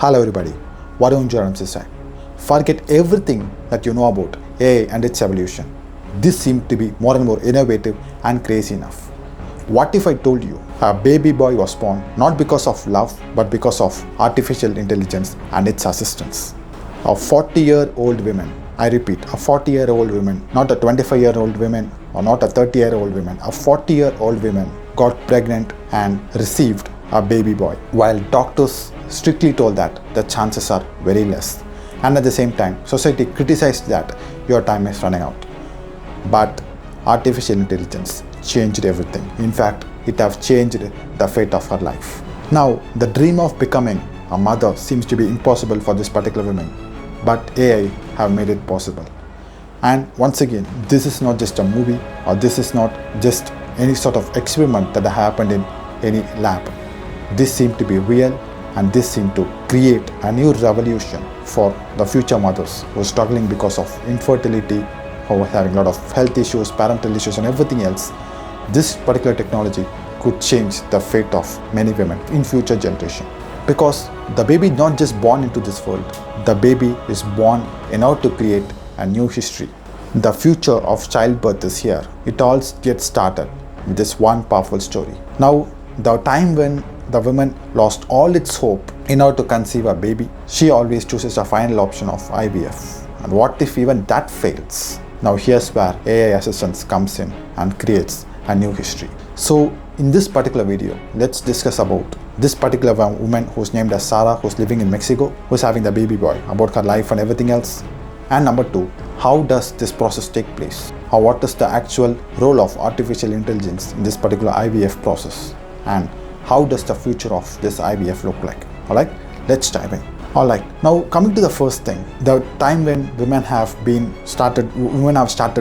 Hello everybody, Varun Jaram this side. Forget everything that you know about AI and its evolution. This seems to be more and more innovative and crazy enough. What if I told you a baby boy was born not because of love but because of artificial intelligence and its assistance? A 40-year-old woman, I repeat, a 40-year-old woman, not a 25-year-old woman or not a 30-year-old woman, a 40-year-old woman got pregnant and received a baby boy, while doctors strictly told that the chances are very less. And at the same time, society criticized that your time is running out. But artificial intelligence changed everything. In fact, it has changed the fate of her life. Now, the dream of becoming a mother seems to be impossible for this particular woman, but AI have made it possible. And once again, this is not just a movie, or this is not just any sort of experiment that happened in any lab. This seemed to be real, and this seemed to create a new revolution for the future mothers who are struggling because of infertility, who are having a lot of health issues, parental issues and everything else. This particular technology could change the fate of many women in future generation. Because the baby is not just born into this world, the baby is born in order to create a new history. The future of childbirth is here. It all gets started with this one powerful story. Now, the time when the woman lost all its hope in order to conceive a baby, she always chooses the final option of IVF. And what if even that fails? Now here's where AI assistance comes in and creates a new history. So in this particular video, let's discuss about this particular woman who's named as Sarah, who's living in Mexico, who's having the baby boy, about her life and everything else. And number two, how does this process take place? Or what is the actual role of artificial intelligence in this particular IVF process? And how does the future of this IVF look like? Alright, let's dive in. Alright, now coming to the first thing, the time when women have started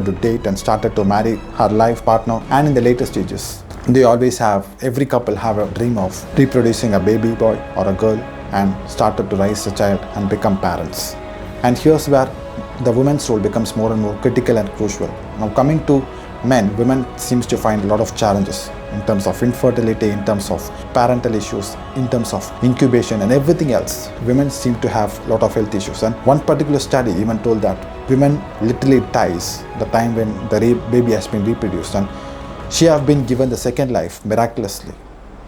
to date and started to marry her life partner, and in the later stages, they always have, every couple have a dream of reproducing a baby boy or a girl and started to raise a child and become parents. And here's where the woman's role becomes more and more critical and crucial. Now coming to men, women seems to find a lot of challenges in terms of infertility, in terms of parental issues, in terms of incubation and everything else. Women seem to have a lot of health issues, and one particular study even told that women literally dies the time when the baby has been reproduced, and she have been given the second life miraculously.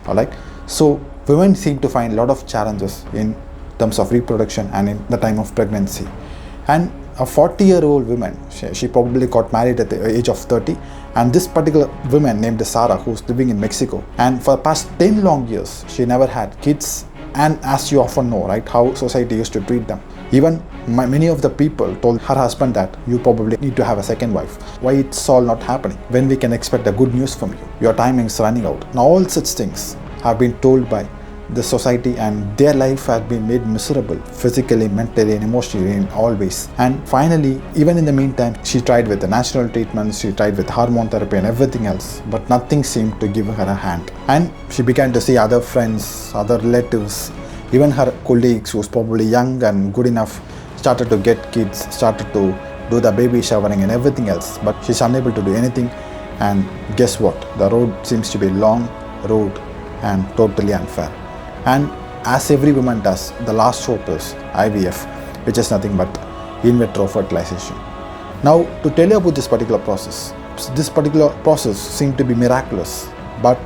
Alright, so women seem to find a lot of challenges in terms of reproduction and in the time of pregnancy. And a 40-year-old woman, she probably got married at the age of 30, and this particular woman named Sarah, who's living in Mexico, and for the past 10 long years she never had kids. And as you often know, right, how society used to treat them. Even many of the people told her husband that you probably need to have a second wife. Why it's all not happening? When we can expect a good news from you? Your timing is running out. Now all such things have been told by the society, and their life had been made miserable physically, mentally and emotionally in all ways. And finally, even in the meantime, she tried with the natural treatments, she tried with hormone therapy and everything else, but nothing seemed to give her a hand. And she began to see other friends, other relatives, even her colleagues who was probably young and good enough, started to get kids, started to do the baby showering and everything else, but she's unable to do anything. And guess what? The road seems to be long road and totally unfair. And as every woman does, the last hope is IVF, which is nothing but in vitro fertilization. Now, to tell you about this particular process seems to be miraculous, but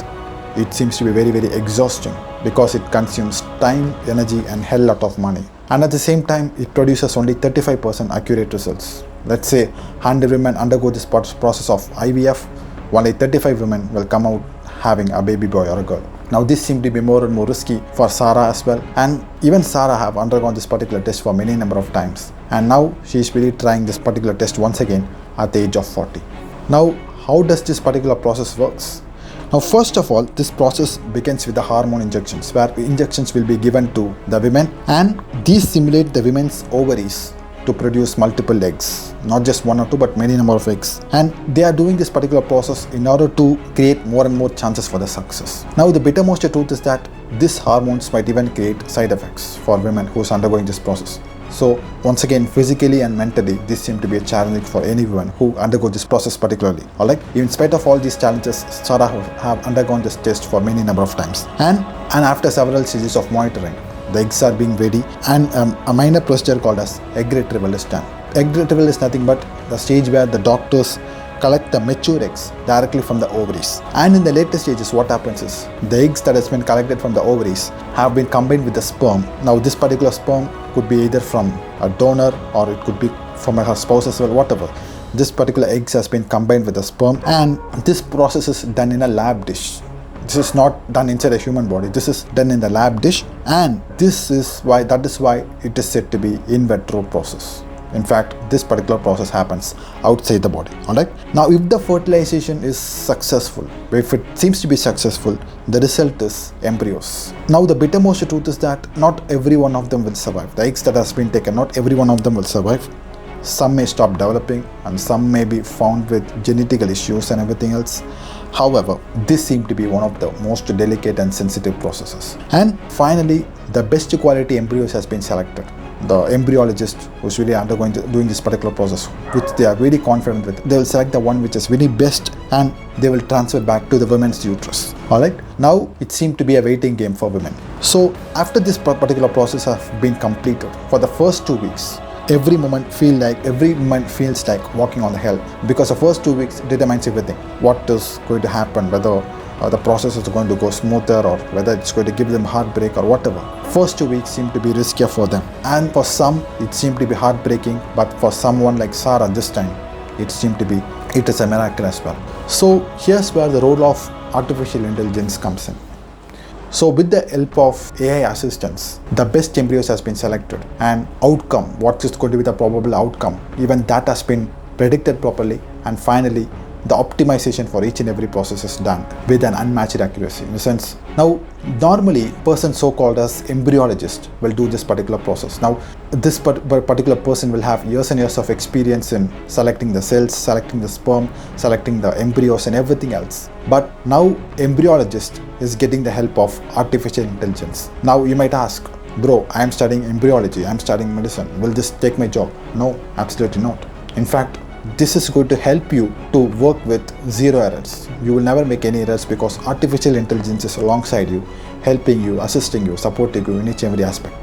it seems to be very, very exhausting because it consumes time, energy and hell lot of money. And at the same time, it produces only 35% accurate results. Let's say 100 women undergo this process of IVF, only 35 women will come out having a baby boy or a girl. Now this seemed to be more and more risky for Sarah as well, and even Sarah have undergone this particular test for many number of times, and now she is really trying this particular test once again at the age of 40. Now how does this particular process works? Now first of all, this process begins with the hormone injections, where injections will be given to the women, and these simulate the women's ovaries to produce multiple eggs, not just one or two but many number of eggs, and they are doing this particular process in order to create more and more chances for the success. Now the bittermost truth is that these hormones might even create side effects for women who's undergoing this process. So once again, physically and mentally, this seems to be a challenge for anyone who undergo this process particularly. Alright, in spite of all these challenges, Sarah have undergone this test for many number of times, and after several stages of monitoring, the eggs are being ready, and a minor procedure called as egg retrieval is done. Egg retrieval is nothing but the stage where the doctors collect the mature eggs directly from the ovaries. And in the later stages, what happens is the eggs that has been collected from the ovaries have been combined with the sperm. Now this particular sperm could be either from a donor or it could be from her spouse as well, whatever. This particular eggs has been combined with the sperm, and this process is done in a lab dish. This is not done inside a human body. This is done in the lab dish, and that is why it is said to be in vitro process. In fact, this particular process happens outside the body. Alright. Now, if the fertilization is successful, if it seems to be successful, the result is embryos. Now, the bittermost truth is that not every one of them will survive. The eggs that has been taken, not every one of them will survive. Some may stop developing, and some may be found with genetical issues and everything else. However, this seems to be one of the most delicate and sensitive processes. And finally, the best quality embryos has been selected. The embryologist who's really doing this particular process, which they are very confident with, they will select the one which is very best, and they will transfer back to the women's uterus. Alright, now it seemed to be a waiting game for women. So after this particular process has been completed, for the first 2 weeks, every woman feels like walking on the hell, because the first 2 weeks determines everything. What is going to happen, whether the process is going to go smoother or whether it's going to give them heartbreak or whatever. First 2 weeks seem to be riskier for them, and for some it seemed to be heartbreaking, but for someone like Sarah this time, it is a miracle as well. So here's where the role of artificial intelligence comes in. So with the help of AI assistance, the best embryos has been selected, and outcome, what is going to be the probable outcome, even that has been predicted properly, and finally the optimization for each and every process is done with an unmatched accuracy. In a sense, now normally person so-called as embryologist will do this particular process. Now this particular person will have years and years of experience in selecting the cells, selecting the sperm, selecting the embryos and everything else. But now embryologist is getting the help of artificial intelligence. Now you might ask, bro, I am studying embryology, I am studying medicine, will this take my job? No, absolutely not. In fact, this is going to help you to work with zero errors. You will never make any errors because artificial intelligence is alongside you, helping you, assisting you, supporting you in each and every aspect.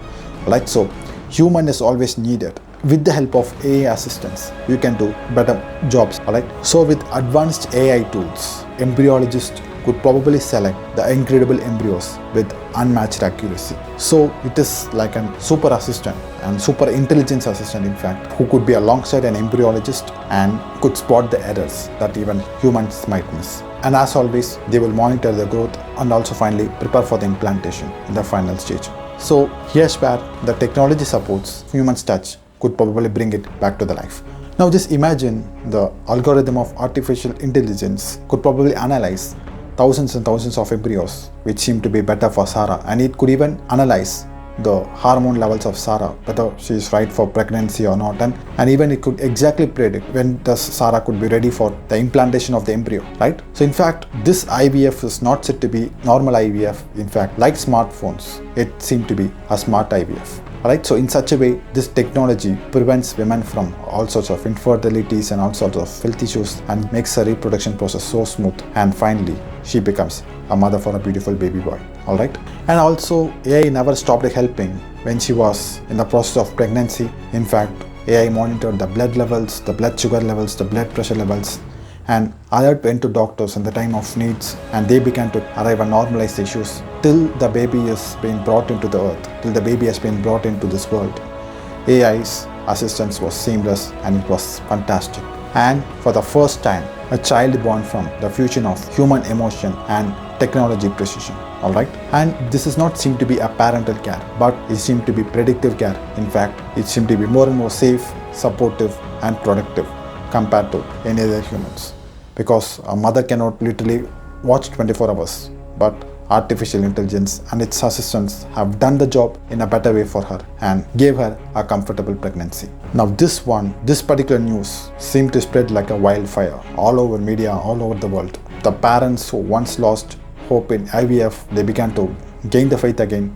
Right? So, human is always needed. With the help of AI assistance, you can do better jobs. Alright? So, with advanced AI tools, embryologists could probably select the incredible embryos with unmatched accuracy. So it is like a super assistant and super intelligence assistant, in fact, who could be alongside an embryologist and could spot the errors that even humans might miss. And as always, they will monitor the growth and also finally prepare for the implantation in the final stage. So here's where the technology supports human's touch could probably bring it back to the life. Now just imagine the algorithm of artificial intelligence could probably analyze thousands and thousands of embryos which seem to be better for Sarah, and it could even analyze the hormone levels of Sarah, whether she is right for pregnancy or not, and even it could exactly predict when does Sarah could be ready for the implantation of the embryo, right? So in fact, this IVF is not said to be normal IVF. In fact, like smartphones, it seemed to be a smart IVF. Right? So in such a way, this technology prevents women from all sorts of infertilities and all sorts of health issues and makes her reproduction process so smooth, and finally she becomes a mother for a beautiful baby boy. Alright? And also AI never stopped helping when she was in the process of pregnancy. In fact, AI monitored the blood levels, the blood sugar levels, the blood pressure levels, and alert went to doctors in the time of needs, and they began to arrive and normalize the issues till the baby is being brought into the earth, till the baby has been brought into this world. AI's assistance was seamless and it was fantastic. And for the first time, a child born from the fusion of human emotion and technology precision. Alright? And this is not seem to be a parental care, but it seemed to be predictive care. In fact, it seemed to be more and more safe, supportive and productive compared to any other humans. Because a mother cannot literally watch 24 hours, but artificial intelligence and its assistants have done the job in a better way for her and gave her a comfortable pregnancy. Now this particular news seemed to spread like a wildfire all over media, all over the world. The parents who once lost hope in IVF, they began to gain the faith again.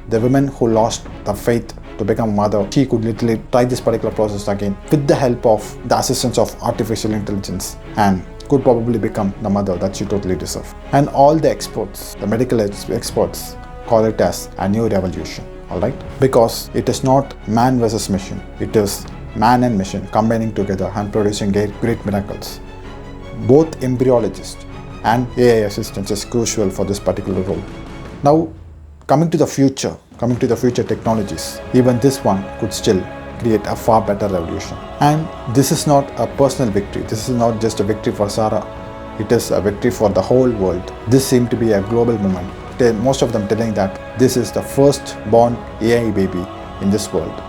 The women who lost the faith to become a mother, she could literally try this particular process again with the help of the assistance of artificial intelligence and could probably become the mother that she totally deserves. And all the experts, the medical experts, call it as a new revolution. all right? Because it is not man versus machine. It is man and machine combining together and producing great miracles. Both embryologist and AI assistance is crucial for this particular role. Now, coming to the future technologies, even this one could still create a far better revolution. And this is not a personal victory. This is not just a victory for Sarah. It is a victory for the whole world. This seemed to be a global movement. Most of them telling that this is the first born AI baby in this world.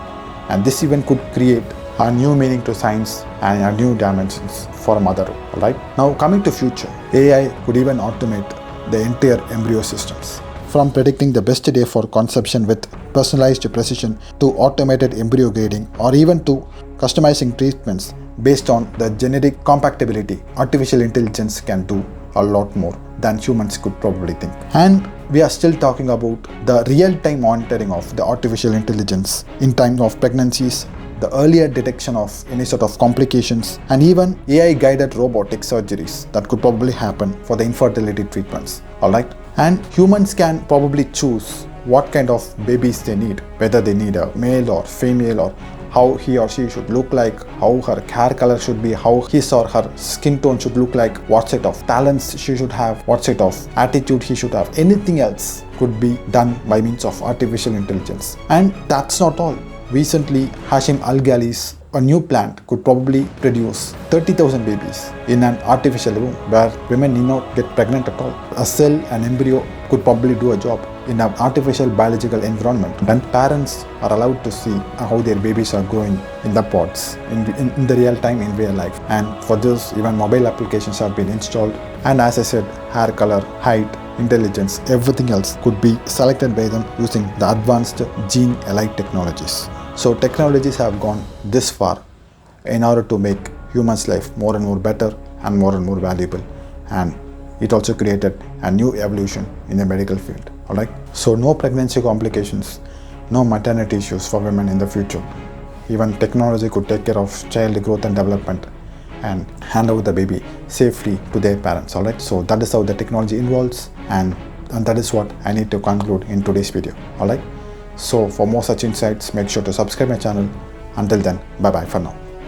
And this even could create a new meaning to science and a new dimensions for motherhood. Alright? Now coming to future, AI could even automate the entire embryo systems. From predicting the best day for conception with personalized precision to automated embryo grading, or even to customizing treatments based on the genetic compatibility, artificial intelligence can do a lot more than humans could probably think. And we are still talking about the real-time monitoring of the artificial intelligence in time of pregnancies, the earlier detection of any sort of complications, and even AI-guided robotic surgeries that could probably happen for the infertility treatments. Alright? And humans can probably choose what kind of babies they need, whether they need a male or female, or how he or she should look like, how her hair color should be, how his or her skin tone should look like, what set of talents she should have, what set of attitude he should have. Anything else could be done by means of artificial intelligence. And that's not all. Recently, Al-Ghali's a new plant could probably produce 30,000 babies in an artificial womb where women need not get pregnant at all. A cell, an embryo could probably do a job in an artificial biological environment. Then parents are allowed to see how their babies are growing in the pods, in the real time, in real life. And for this, even mobile applications have been installed. And as I said, hair color, height, intelligence, everything else could be selected by them using the advanced gene-alike technologies. So technologies have gone this far in order to make humans' life more and more better and more valuable. And it also created a new evolution in the medical field. Alright? So no pregnancy complications, no maternity issues for women in the future. Even technology could take care of child growth and development and hand over the baby safely to their parents. Alright? So that is how the technology evolves, and that is what I need to conclude in today's video. Alright? So for more such insights, make sure to subscribe my channel. Until then, bye bye for now.